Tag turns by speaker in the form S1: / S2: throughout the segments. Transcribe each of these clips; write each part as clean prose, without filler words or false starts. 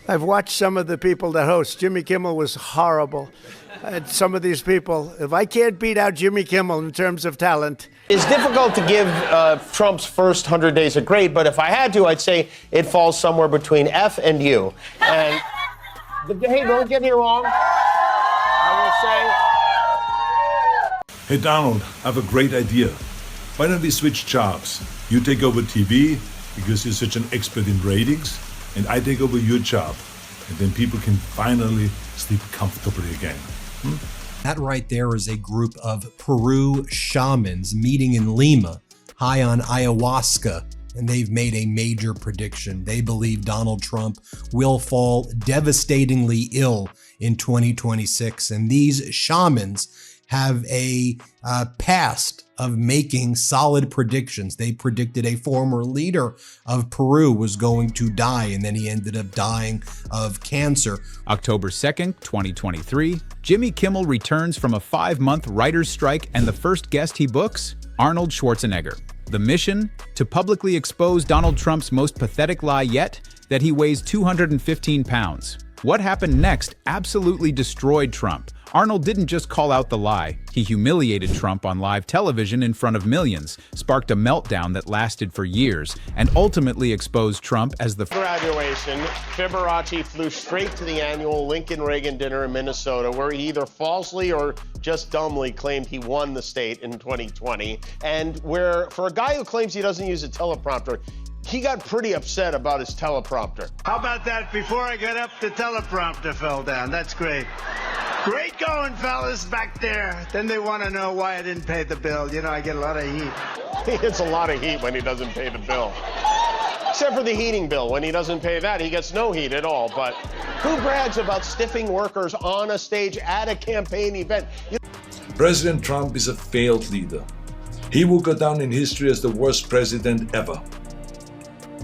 S1: I've watched some of the people that host. Jimmy Kimmel was horrible. And some of these people, if I can't beat out Jimmy Kimmel in terms of talent.
S2: It's difficult to give Trump's first 100 days a grade, but if I had to, I'd say it falls somewhere between F and U. And hey, don't get me wrong. I will say.
S3: Hey, Donald, I have a great idea. Why don't we switch jobs? You take over TV because you're such an expert in ratings, and I take over your job. And then people can finally sleep comfortably again.
S4: That right there is a group of Peru shamans meeting in Lima, high on ayahuasca, and they've made a major prediction. They believe Donald Trump will fall devastatingly ill in 2026, and these shamans have a past of making solid predictions. They predicted a former leader of Peru was going to die, and then he ended up dying of cancer.
S5: October 2nd, 2023, Jimmy Kimmel returns from a 5-month writer's strike, and the first guest he books, Arnold Schwarzenegger. The mission? To publicly expose Donald Trump's most pathetic lie yet, that he weighs 215 pounds. What happened next absolutely destroyed Trump. Arnold didn't just call out the lie, he humiliated Trump on live television in front of millions, sparked a meltdown that lasted for years, and ultimately exposed Trump as the
S2: Graduation, Fibonacci flew straight to the annual Lincoln-Reagan dinner in Minnesota, where he either falsely or just dumbly claimed he won the state in 2020, and where, for a guy who claims he doesn't use a teleprompter, he got pretty upset about his teleprompter.
S6: How about that? Before I got up, the teleprompter fell down. That's great. Great going, fellas, back there. Then they want to know why I didn't pay the bill. You know, I get a lot of heat.
S2: He gets a lot of heat when he doesn't pay the bill. Except for the heating bill. When he doesn't pay that, he gets no heat at all. But who brags about stiffing workers on a stage at a campaign event?
S3: President Trump is a failed leader. He will go down in history as the worst president ever.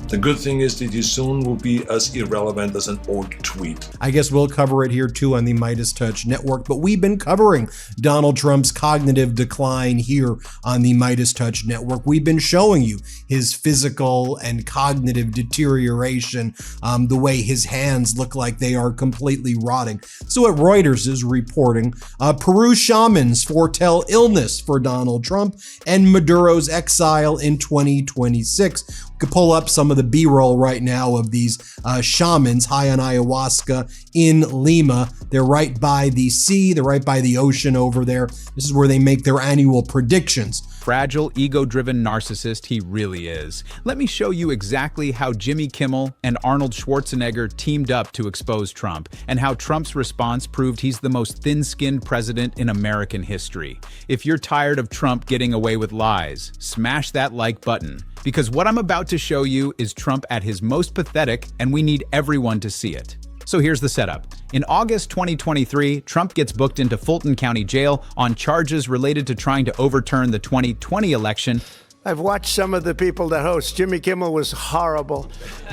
S3: The good thing is that he soon will be as irrelevant as an old tweet.
S4: I guess we'll cover it here too on the Midas Touch Network, but we've been covering Donald Trump's cognitive decline here on the Midas Touch Network. We've been showing you his physical and cognitive deterioration, the way his hands look like they are completely rotting. So what Reuters is reporting, Peru shamans foretell illness for Donald Trump and Maduro's exile in 2026. We could pull up some of the B-roll right now of these shamans high on ayahuasca in Lima. They're right by the sea. They're right by the ocean over there. This is where they make their annual predictions.
S5: fragile, ego-driven narcissist he really is. Let me show you exactly how Jimmy Kimmel and Arnold Schwarzenegger teamed up to expose Trump, and how Trump's response proved he's the most thin-skinned president in American history. If you're tired of Trump getting away with lies, smash that like button, because what I'm about to show you is Trump at his most pathetic, and we need everyone to see it. So here's the setup. In August 2023, Trump gets booked into Fulton County Jail on charges related to trying to overturn the 2020 election.
S1: I've watched some of the people that host. Jimmy Kimmel was horrible.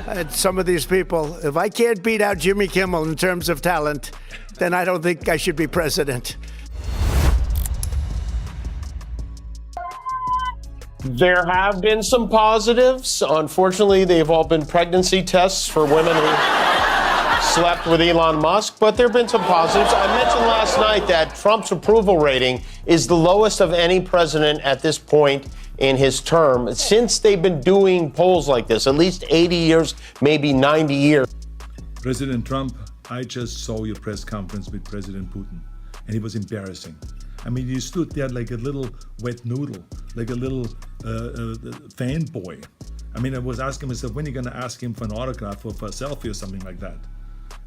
S1: And some of these people, if I can't beat out Jimmy Kimmel in terms of talent, then I don't think I should be president.
S2: There have been some positives. Unfortunately, they've all been pregnancy tests for women who slept with Elon Musk, but there have been some positives. I mentioned last night that Trump's approval rating is the lowest of any president at this point in his term since they've been doing polls like this, at least 80 years, maybe 90 years.
S3: President Trump, I just saw your press conference with President Putin, and it was embarrassing. I mean, you stood there like a little wet noodle, like a little fanboy. I mean, I was asking myself, when are you going to ask him for an autograph or for a selfie or something like that?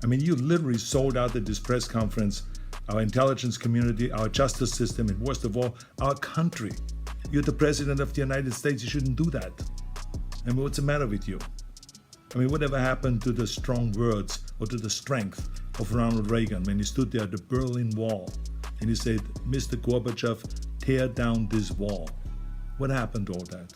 S3: I mean, you literally sold out at this press conference our intelligence community, our justice system, and worst of all, our country. You're the president of the United States. You shouldn't do that. I mean, what's the matter with you? I mean, whatever happened to the strong words or to the strength of Ronald Reagan when he stood there at the Berlin Wall and he said, Mr. Gorbachev, tear down this wall? What happened to all that?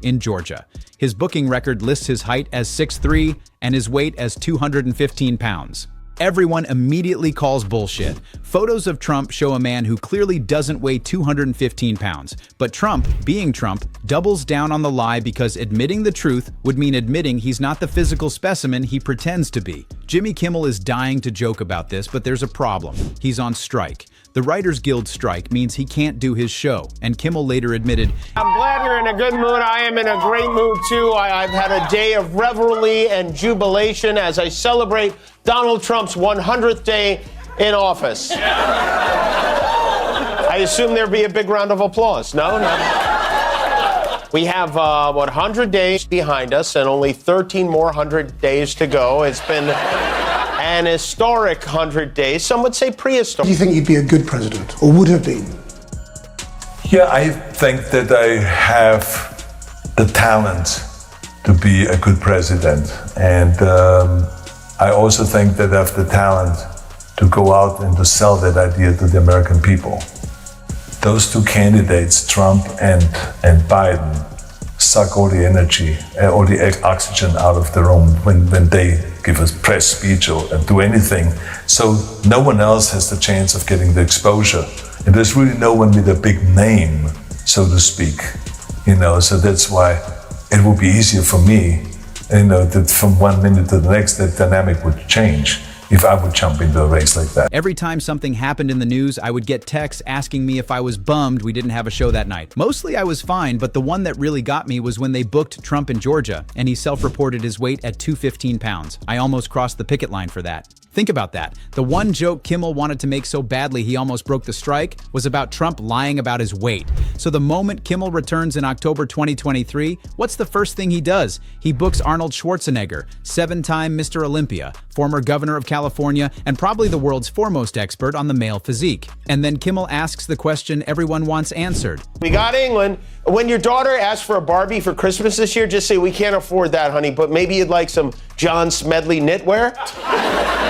S5: In Georgia, his booking record lists his height as 6'3" and his weight as 215 pounds. Everyone immediately calls bullshit. Photos of Trump show a man who clearly doesn't weigh 215 pounds. But Trump, being Trump, doubles down on the lie because admitting the truth would mean admitting he's not the physical specimen he pretends to be. Jimmy Kimmel is dying to joke about this, but there's a problem. He's on strike. The Writers Guild strike means he can't do his show, and Kimmel later admitted,
S2: I'm glad you're in a good mood. I am in a great mood, too. I've had a day of revelry and jubilation as I celebrate Donald Trump's 100th day in office. I assume there'd be a big round of applause. No? We have 100 days behind us and only 13 more 100 days to go. It's been an historic 100 days. Some would say prehistoric.
S7: Do you think you'd be a good president, or would have been?
S8: Yeah, I think that I have the talent to be a good president. And I also think that I have the talent to go out and to sell that idea to the American people. Those two candidates, Trump and Biden, suck all the energy, all the oxygen out of the room when they give a press speech or do anything. So no one else has the chance of getting the exposure. And there's really no one with a big name, so to speak. So that's why it will be easier for me, that from 1 minute to the next, that dynamic would change if I would jump into a race like that.
S5: every time something happened in the news, I would get texts asking me if I was bummed we didn't have a show that night. Mostly I was fine, but the one that really got me was when they booked Trump in Georgia, and he self-reported his weight at 215 pounds. I almost crossed the picket line for that. Think about that. The one joke Kimmel wanted to make so badly he almost broke the strike was about Trump lying about his weight. So the moment Kimmel returns in October 2023, what's the first thing he does? He books Arnold Schwarzenegger, 7-time Mr. Olympia, former governor of California, and probably the world's foremost expert on the male physique. And then Kimmel asks the question everyone wants answered.
S2: We got England. When your daughter asks for a Barbie for Christmas this year, just say, we can't afford that, honey, but maybe you'd like some John Smedley knitwear?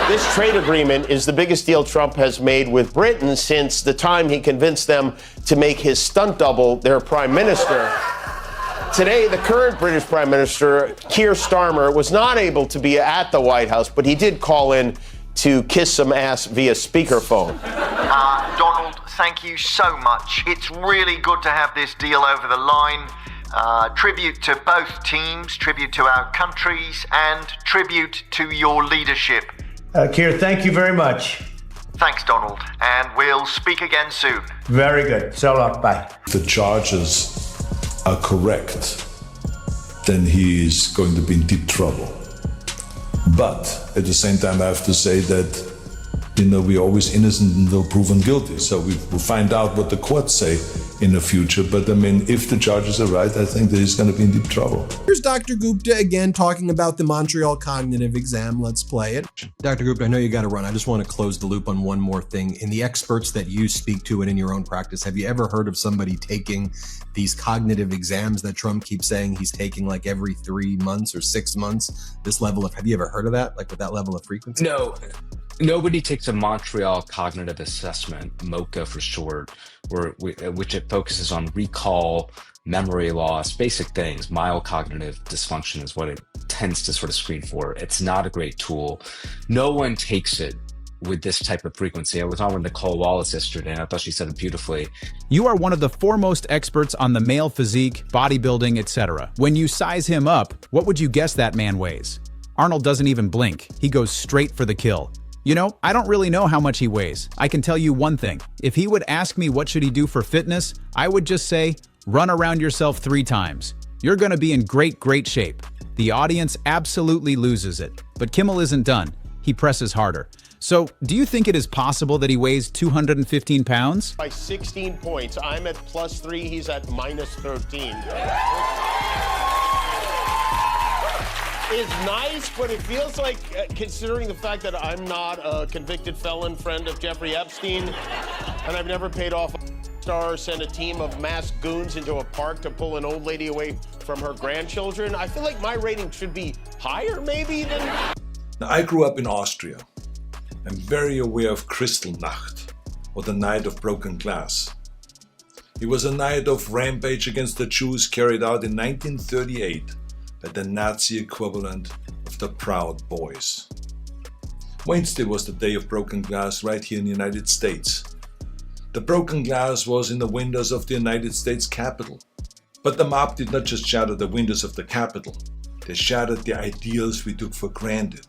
S2: This trade agreement is the biggest deal Trump has made with Britain since the time he convinced them to make his stunt double their prime minister. Today, the current British Prime Minister, Keir Starmer, was not able to be at the White House, but he did call in to kiss some ass via speakerphone.
S9: Donald, thank you so much. It's really good to have this deal over the line. Tribute to both teams, tribute to our countries, and tribute to your leadership.
S6: Keir, thank you very much.
S9: Thanks, Donald, and we'll speak again soon.
S6: Very good. So long. Bye.
S3: If the charges are correct, then he is going to be in deep trouble. But at the same time, I have to say that, we're always innocent until proven guilty. So we will find out what the courts say in the future. But if the charges are right, I think that he's going to be in deep trouble.
S4: Here's Dr. Gupta again talking about the Montreal Cognitive Exam. Let's play it. Dr. Gupta, I know you got to run. I just want to close the loop on one more thing. In the experts that you speak to and in your own practice, have you ever heard of somebody taking these cognitive exams that Trump keeps saying he's taking like every 3 months or 6 months? This level of, have you ever heard of that? Like with that level of frequency?
S10: No. Nobody takes a Montreal Cognitive Assessment, MoCA for short, which it focuses on recall, memory loss, basic things. Mild cognitive dysfunction is what it tends to sort of screen for. It's not a great tool. No one takes it with this type of frequency. I was on with Nicole Wallace yesterday, and I thought she said it beautifully.
S5: You are one of the foremost experts on the male physique, bodybuilding, etc. When you size him up, what would you guess that man weighs? Arnold doesn't even blink. He goes straight for the kill. I don't really know how much he weighs. I can tell you one thing. If he would ask me what should he do for fitness, I would just say, run around yourself 3 times. You're gonna be in great shape. The audience absolutely loses it. But Kimmel isn't done. He presses harder. So, do you think it is possible that he weighs 215 pounds?
S2: By 16 points. I'm at +3, he's at -13. Is nice, but it feels like, considering the fact that I'm not a convicted felon friend of Jeffrey Epstein, and I've never paid off a star or sent a team of masked goons into a park to pull an old lady away from her grandchildren, I feel like my rating should be higher, maybe, than...
S3: Now, I grew up in Austria. I'm very aware of Kristallnacht, or the Night of Broken Glass. It was a night of rampage against the Jews carried out in 1938 by the Nazi equivalent of the Proud Boys.
S8: Wednesday was the day of broken glass right here in the United States. The broken glass was in the windows of the United States Capitol. But the mob did not just shatter the windows of the Capitol, they shattered the ideals we took for granted.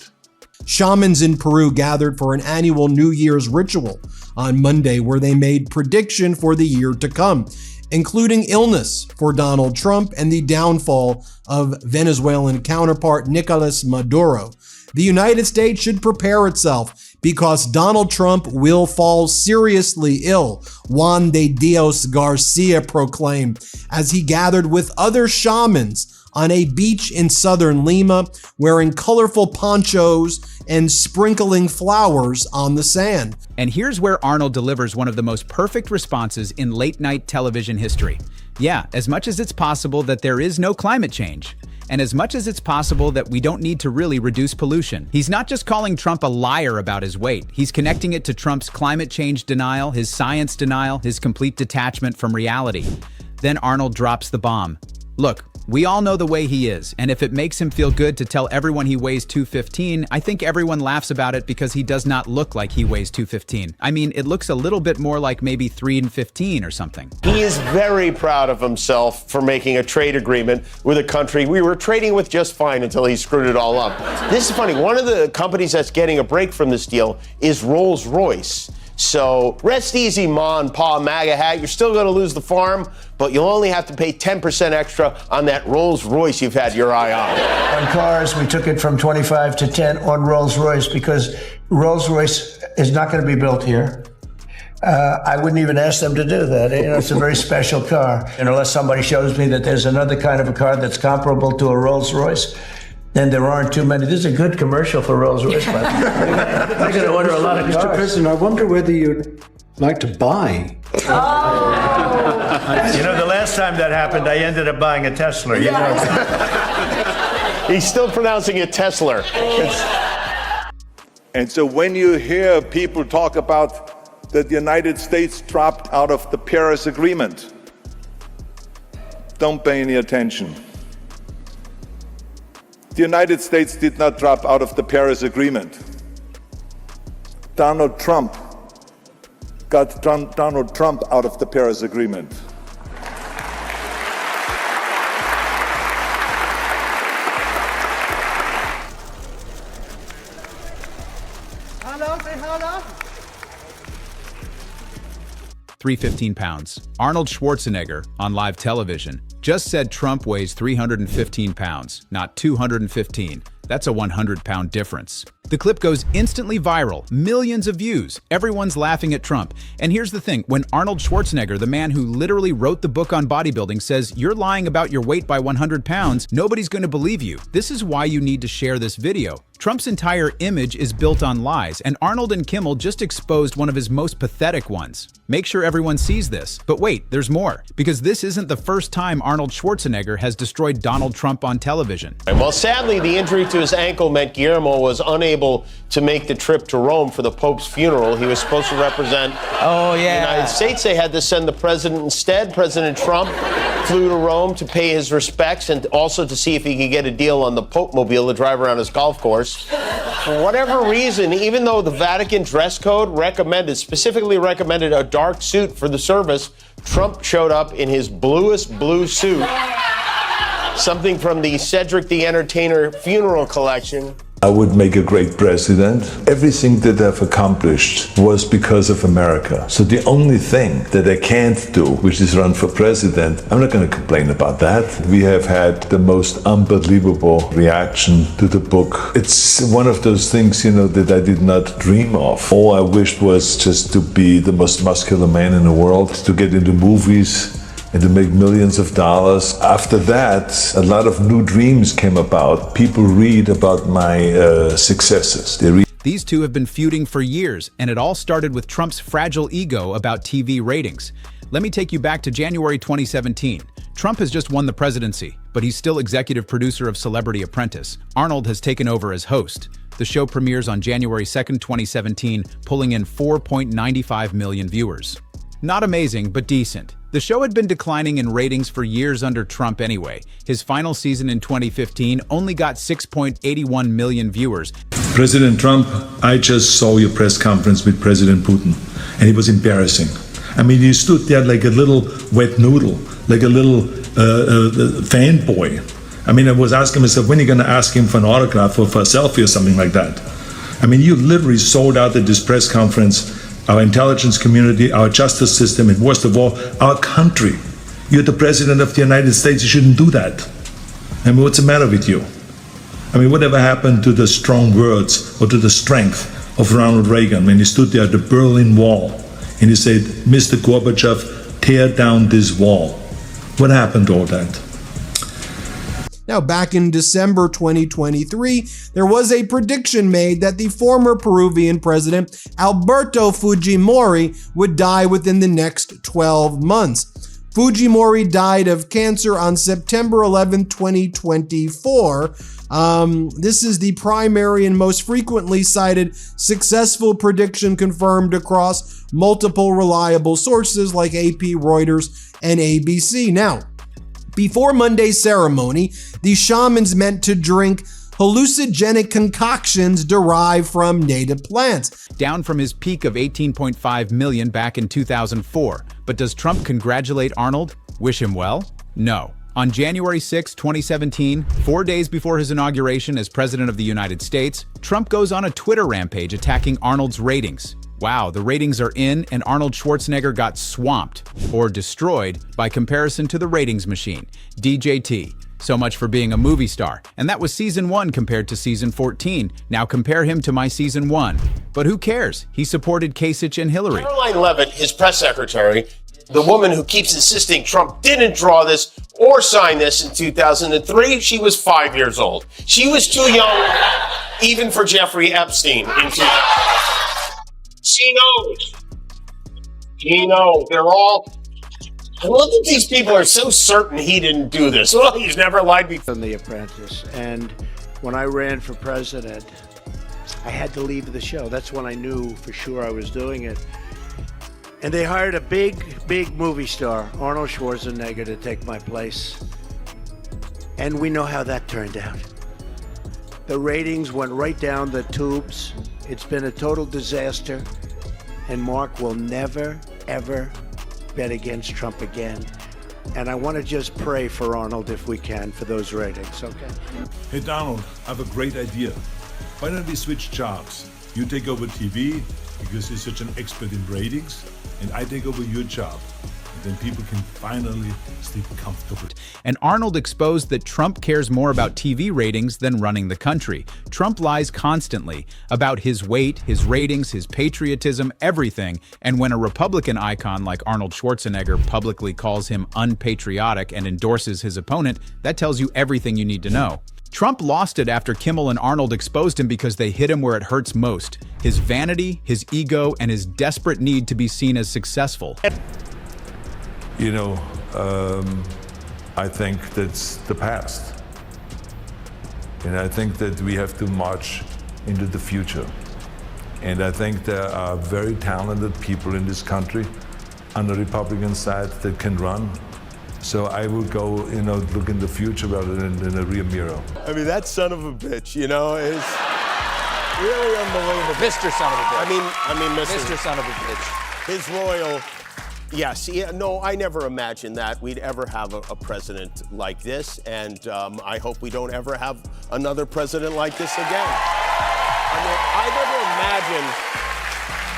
S4: Shamans in Peru gathered for an annual New Year's ritual on Monday where they made prediction for the year to come, including illness for Donald Trump and the downfall of Venezuelan counterpart Nicolas Maduro. The United States should prepare itself because Donald Trump will fall seriously ill, Juan de Dios Garcia proclaimed as he gathered with other shamans on a beach in southern Lima, wearing colorful ponchos and sprinkling flowers on the sand.
S5: And here's where Arnold delivers one of the most perfect responses in late-night television history. Yeah, as much as it's possible that there is no climate change, and as much as it's possible that we don't need to really reduce pollution. He's not just calling Trump a liar about his weight. He's connecting it to Trump's climate change denial, his science denial, his complete detachment from reality. Then Arnold drops the bomb. Look, we all know the way he is, and if it makes him feel good to tell everyone he weighs 215, I think everyone laughs about it because he does not look like he weighs 215. I mean, it looks a little bit more like maybe 315 or something.
S2: He is very proud of himself for making a trade agreement with a country we were trading with just fine until he screwed it all up. This is funny. One of the companies that's getting a break from this deal is Rolls-Royce. So rest easy, Ma and Pa MAGA hat. You're still going to lose the farm, but you'll only have to pay 10% extra on that Rolls-Royce you've had your eye on.
S6: On cars, we took it from 25 to 10 on Rolls-Royce because Rolls-Royce is not going to be built here. I wouldn't even ask them to do that. You know, it's a very special car. And unless somebody shows me that there's another kind of a car that's comparable to a Rolls-Royce, then there aren't too many. This is a good commercial for Rolls-Royce. They're going to order a lot of cars.
S7: Mr. President, I wonder whether you'd like to buy.
S6: You know, the last time that happened, I ended up buying a Tesla. You know?
S2: He's still pronouncing it Tesla.
S8: And so when you hear people talk about that the United States dropped out of the Paris Agreement, don't pay any attention. The United States did not drop out of the Paris Agreement. Donald Trump got Donald Trump out of the Paris Agreement.
S6: Hello, say hello.
S5: 315 pounds. Arnold Schwarzenegger, on live television, just said Trump weighs 315 pounds, not 215. That's a 100-pound difference. The clip goes instantly viral, millions of views. Everyone's laughing at Trump. And here's the thing, when Arnold Schwarzenegger, the man who literally wrote the book on bodybuilding, says you're lying about your weight by 100 pounds, nobody's going to believe you. This is why you need to share this video. Trump's entire image is built on lies, and Arnold and Kimmel just exposed one of his most pathetic ones. Make sure everyone sees this. But wait, there's more, because this isn't the first time Arnold Schwarzenegger has destroyed Donald Trump on television.
S2: And well, sadly, the injury to his ankle meant Guillermo was unable to make the trip to Rome for the Pope's funeral. He was supposed to represent the United States. They had to send the president instead. President Trump flew to Rome to pay his respects and also to see if he could get a deal on the Pope Mobile to drive around his golf course. For whatever reason, even though the Vatican dress code specifically recommended a dark suit for the service, Trump showed up in his bluest blue suit. Something from the Cedric the Entertainer funeral collection.
S8: I would make a great president. Everything that I've accomplished was because of America. So the only thing that I can't do, which is run for president, I'm not going to complain about that. We have had the most unbelievable reaction to the book. It's one of those things, that I did not dream of. All I wished was just to be the most muscular man in the world, to get into movies, and to make millions of dollars. After that, a lot of new dreams came about. People read about my successes.
S5: These two have been feuding for years, and it all started with Trump's fragile ego about TV ratings. Let me take you back to January 2017. Trump has just won the presidency, but he's still executive producer of Celebrity Apprentice. Arnold has taken over as host. The show premieres on January 2nd, 2017, pulling in 4.95 million viewers. Not amazing, but decent. The show had been declining in ratings for years under Trump anyway. His final season in 2015 only got 6.81 million viewers.
S3: President Trump, I just saw your press conference with President Putin, and it was embarrassing. I mean, you stood there like a little wet noodle, like a little fanboy. I mean, I was asking myself, when are you going to ask him for an autograph or for a selfie or something like that? I mean, you literally sold out at this press conference our intelligence community, our justice system, and worst of all, our country. You're the President of the United States. You shouldn't do that. I mean, what's the matter with you? I mean, whatever happened to the strong words or to the strength of Ronald Reagan when he stood there at the Berlin Wall and he said, Mr. Gorbachev, tear down this wall? What happened to all that?
S4: Now, back in December 2023, there was a prediction made that the former Peruvian president, Alberto Fujimori, would die within the next 12 months. Fujimori died of cancer on September 11, 2024. This is the primary and most frequently cited successful prediction confirmed across multiple reliable sources like AP, Reuters, and ABC. Now, before Monday's ceremony, the shamans meant to drink hallucinogenic concoctions derived from native plants.
S5: Down from his peak of 18.5 million back in 2004. But does Trump congratulate Arnold? Wish him well? No. On January 6, 2017, 4 days before his inauguration as President of the United States, Trump goes on a Twitter rampage attacking Arnold's ratings. Wow, the ratings are in, and Arnold Schwarzenegger got swamped, or destroyed, by comparison to the ratings machine, DJT. So much for being a movie star. And that was season 1 compared to season 14. Now compare him to my season 1. But who cares? He supported Kasich and Hillary.
S2: Caroline Leavitt, his press secretary, the woman who keeps insisting Trump didn't draw this or sign this in 2003, she was 5 years old. She was too young even for Jeffrey Epstein in 2000. She knows. He knows. They're all... I love that these people are so certain he didn't do this. Well, he's never lied before.
S1: On The Apprentice, and when I ran for president, I had to leave the show. That's when I knew for sure I was doing it. And they hired a big movie star, Arnold Schwarzenegger, to take my place. And we know how that turned out. The ratings went right down the tubes. It's been a total disaster. And Mark will never, ever bet against Trump again. And I want to just pray for Arnold if we can for those ratings, okay?
S3: Hey, Donald, I have a great idea. Why don't we switch jobs? You take over TV because you're such an expert in ratings, and I take over your job. And then people can finally sleep comfortably.
S5: And Arnold exposed that Trump cares more about TV ratings than running the country. Trump lies constantly about his weight, his ratings, his patriotism, everything. And when a Republican icon like Arnold Schwarzenegger publicly calls him unpatriotic and endorses his opponent, that tells you everything you need to know. Trump lost it after Kimmel and Arnold exposed him because they hit him where it hurts most: his vanity, his ego, and his desperate need to be seen as successful.
S8: You know, I think that's the past. And I think that we have to march into the future. And I think there are very talented people in this country on the Republican side that can run. So I would go, look in the future rather than in a rear mirror.
S2: I mean, that son of a bitch, is really unbelievable.
S11: Mr. Son of a bitch.
S2: I mean,
S11: Mr. Son of a bitch.
S2: His royal... Yes, no, I never imagined that we'd ever have a president like this, and I hope we don't ever have another president like this again. I mean,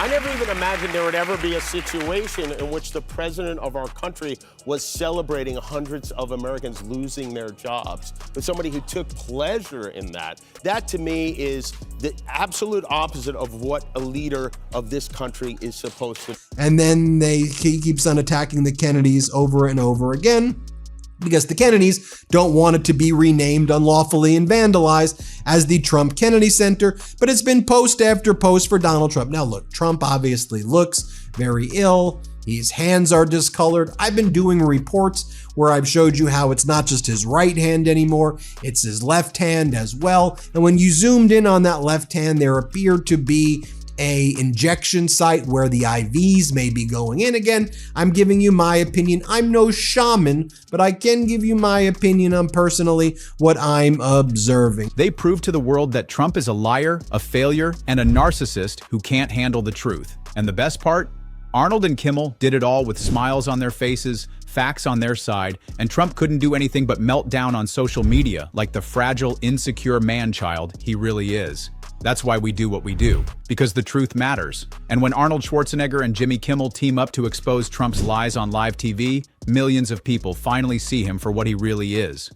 S2: I never even imagined there would ever be a situation in which the president of our country was celebrating hundreds of Americans losing their jobs, but somebody who took pleasure in that. That, to me, is the absolute opposite of what a leader of this country is supposed to.
S4: And then he keeps on attacking the Kennedys over and over again, because the Kennedys don't want it to be renamed unlawfully and vandalized as the Trump Kennedy Center, but it's been post after post for Donald Trump. Now look, Trump obviously looks very ill. His hands are discolored. I've been doing reports where I've showed you how it's not just his right hand anymore, it's his left hand as well. And when you zoomed in on that left hand, there appeared to be a injection site where the IVs may be going in again. I'm giving you my opinion. I'm no shaman, but I can give you my opinion on personally what I'm observing.
S5: They proved to the world that Trump is a liar, a failure, and a narcissist who can't handle the truth. And the best part? Arnold and Kimmel did it all with smiles on their faces, facts on their side, and Trump couldn't do anything but melt down on social media like the fragile, insecure man-child he really is. That's why we do what we do, because the truth matters. And when Arnold Schwarzenegger and Jimmy Kimmel team up to expose Trump's lies on live TV, millions of people finally see him for what he really is.